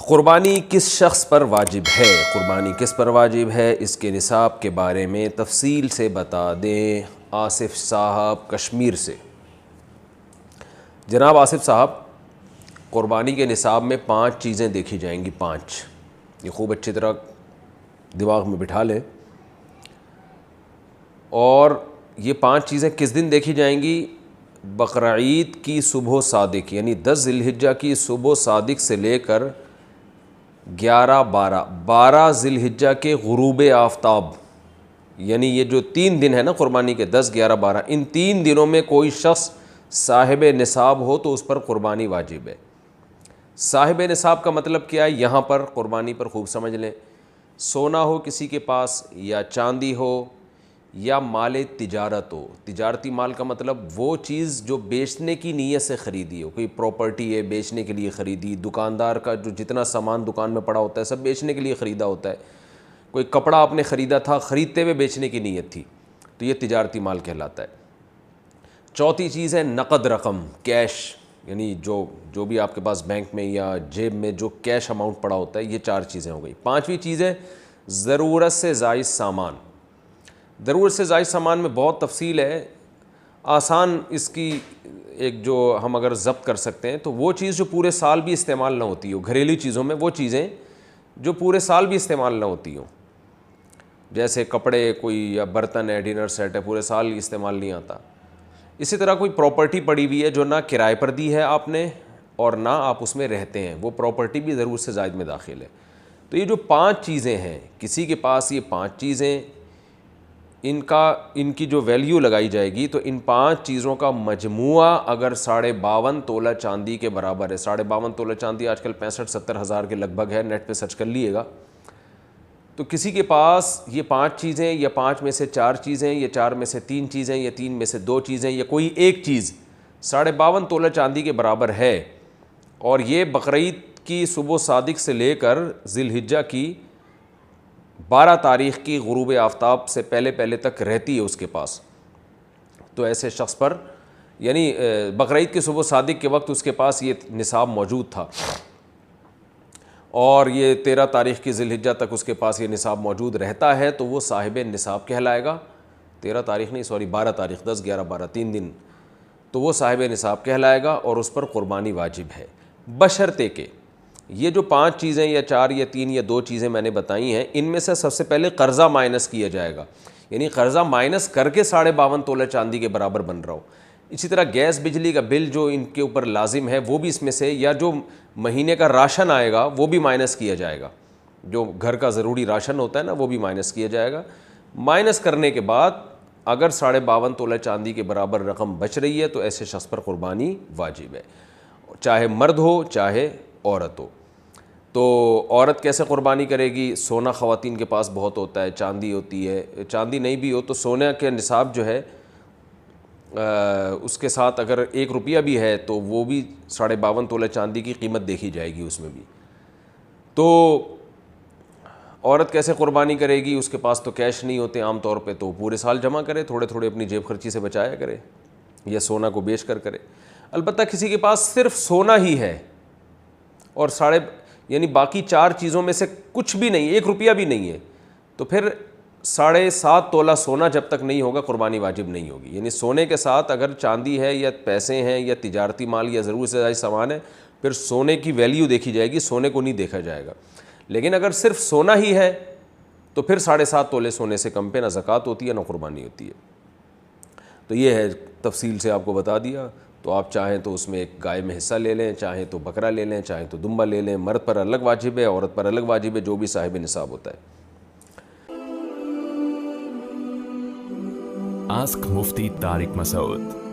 قربانی کس شخص پر واجب ہے؟ قربانی کس پر واجب ہے، اس کے نصاب کے بارے میں تفصیل سے بتا دیں آصف صاحب کشمیر سے۔ جناب آصف صاحب، قربانی کے نصاب میں 5 چیزیں دیکھی جائیں گی، 5، یہ خوب اچھی طرح دماغ میں بٹھا لیں۔ اور یہ 5 چیزیں کس دن دیکھی جائیں گی؟ بقرعید کی صبح صادق، یعنی 10 ذی الحجہ کی صبح صادق سے لے کر 12 ذی الحجہ کے غروب آفتاب، یعنی یہ جو 3 دن ہے نا قربانی کے، 10، 11، 12، ان 3 دنوں میں کوئی شخص صاحب نصاب ہو تو اس پر قربانی واجب ہے۔ صاحب نصاب کا مطلب کیا ہے؟ یہاں پر قربانی پر خوب سمجھ لیں۔ سونا ہو کسی کے پاس، یا چاندی ہو، یا مال تجارت ہو۔ تجارتی مال کا مطلب وہ چیز جو بیچنے کی نیت سے خریدی ہو، کوئی پراپرٹی ہے بیچنے کے لیے خریدی، دکاندار کا جو جتنا سامان دکان میں پڑا ہوتا ہے سب بیچنے کے لیے خریدا ہوتا ہے، کوئی کپڑا آپ نے خریدا تھا، خریدتے ہوئے بیچنے کی نیت تھی، تو یہ تجارتی مال کہلاتا ہے۔ چوتھی چیز ہے نقد رقم، کیش، یعنی جو بھی آپ کے پاس بینک میں یا جیب میں جو کیش اماؤنٹ پڑا ہوتا ہے، یہ 4 چیزیں ہو گئی۔ 5ویں چیز ہے ضرورت سے زائد سامان۔ ضرورت سے زائد سامان میں بہت تفصیل ہے، آسان اس کی ایک جو ہم اگر ضبط کر سکتے ہیں تو وہ چیز جو پورے سال بھی استعمال نہ ہوتی ہو، گھریلو چیزوں میں وہ چیزیں جو پورے سال بھی استعمال نہ ہوتی ہوں، جیسے کپڑے، کوئی یا برتن ہے، ڈنر سیٹ ہے، پورے سال استعمال نہیں آتا۔ اسی طرح کوئی پراپرٹی پڑی ہوئی ہے جو نہ کرائے پر دی ہے آپ نے اور نہ آپ اس میں رہتے ہیں، وہ پراپرٹی بھی ضرورت سے زائد میں داخل ہے۔ تو یہ جو 5 چیزیں ہیں، کسی کے پاس یہ 5 چیزیں، ان کی جو ویلیو لگائی جائے گی تو ان 5 چیزوں کا مجموعہ اگر 52.5 تولہ چاندی کے برابر ہے، 52.5 تولہ چاندی آج کل 65-70 ہزار کے لگ بھگ ہے، نیٹ پہ سرچ کر لیے گا، تو کسی کے پاس یہ 5 چیزیں، یا 5 میں سے 4 چیزیں، یا 4 میں سے 3 چیزیں، یا 3 میں سے 2 چیزیں، یا کوئی ایک چیز 52.5 تولہ چاندی کے برابر ہے، اور یہ بقرعید کی صبح صادق سے لے کر ذی الحجہ کی 12 تاریخ کی غروب آفتاب سے پہلے تک رہتی ہے اس کے پاس، تو ایسے شخص پر، یعنی بقرعید کی صبح صادق کے وقت اس کے پاس یہ نصاب موجود تھا، اور یہ 13 تاریخ کی ذی الحجہ تک اس کے پاس یہ نصاب موجود رہتا ہے، تو وہ صاحب نصاب کہلائے گا۔ 13 تاریخ نہیں، 12 تاریخ، 10، 11، 12، 3 دن، تو وہ صاحب نصاب کہلائے گا اور اس پر قربانی واجب ہے، بشرطے کہ یہ جو 5 چیزیں یا 4 یا 3 یا 2 چیزیں میں نے بتائی ہیں، ان میں سے سب سے پہلے قرضہ مائنس کیا جائے گا، یعنی قرضہ مائنس کر کے 52.5 تولہ چاندی کے برابر بن رہا ہو۔ اسی طرح گیس بجلی کا بل جو ان کے اوپر لازم ہے وہ بھی اس میں سے، یا جو مہینے کا راشن آئے گا وہ بھی مائنس کیا جائے گا، جو گھر کا ضروری راشن ہوتا ہے نا وہ بھی مائنس کیا جائے گا۔ مائنس کرنے کے بعد اگر 52.5 تولہ چاندی کے برابر رقم بچ رہی ہے تو ایسے شخص پر قربانی واجب ہے، چاہے مرد ہو چاہے عورت ہو۔ تو عورت کیسے قربانی کرے گی؟ سونا خواتین کے پاس بہت ہوتا ہے، چاندی ہوتی ہے، چاندی نہیں بھی ہو تو سونے کے نصاب جو ہے اس کے ساتھ اگر 1 روپیہ بھی ہے تو وہ بھی 52.5 تولہ چاندی کی قیمت دیکھی جائے گی اس میں بھی۔ تو عورت کیسے قربانی کرے گی؟ اس کے پاس تو کیش نہیں ہوتے عام طور پہ، تو پورے سال جمع کرے، تھوڑے تھوڑے اپنی جیب خرچی سے بچایا کرے، یا سونا کو بیچ کر کرے۔ البتہ کسی کے پاس صرف سونا ہی ہے اور یعنی باقی 4 چیزوں میں سے کچھ بھی نہیں، 1 روپیہ بھی نہیں ہے، تو پھر 7.5 تولہ سونا جب تک نہیں ہوگا قربانی واجب نہیں ہوگی۔ یعنی سونے کے ساتھ اگر چاندی ہے یا پیسے ہیں یا تجارتی مال یا ضرورت سے زائد سامان ہے، پھر سونے کی ویلیو دیکھی جائے گی، سونے کو نہیں دیکھا جائے گا۔ لیکن اگر صرف سونا ہی ہے تو پھر 7.5 تولے سونے سے کم پہ نہ زکوٰۃ ہوتی ہے نہ قربانی ہوتی ہے۔ تو یہ ہے، تفصیل سے آپ کو بتا دیا۔ تو آپ چاہیں تو اس میں ایک گائے میں حصہ لے لیں، چاہیں تو بکرا لے لیں، چاہیں تو دمبا لے لیں، مرد پر الگ واجب ہے، عورت پر الگ واجب ہے، جو بھی صاحب نصاب ہوتا ہے۔ آسک مفتی طارق مسعود۔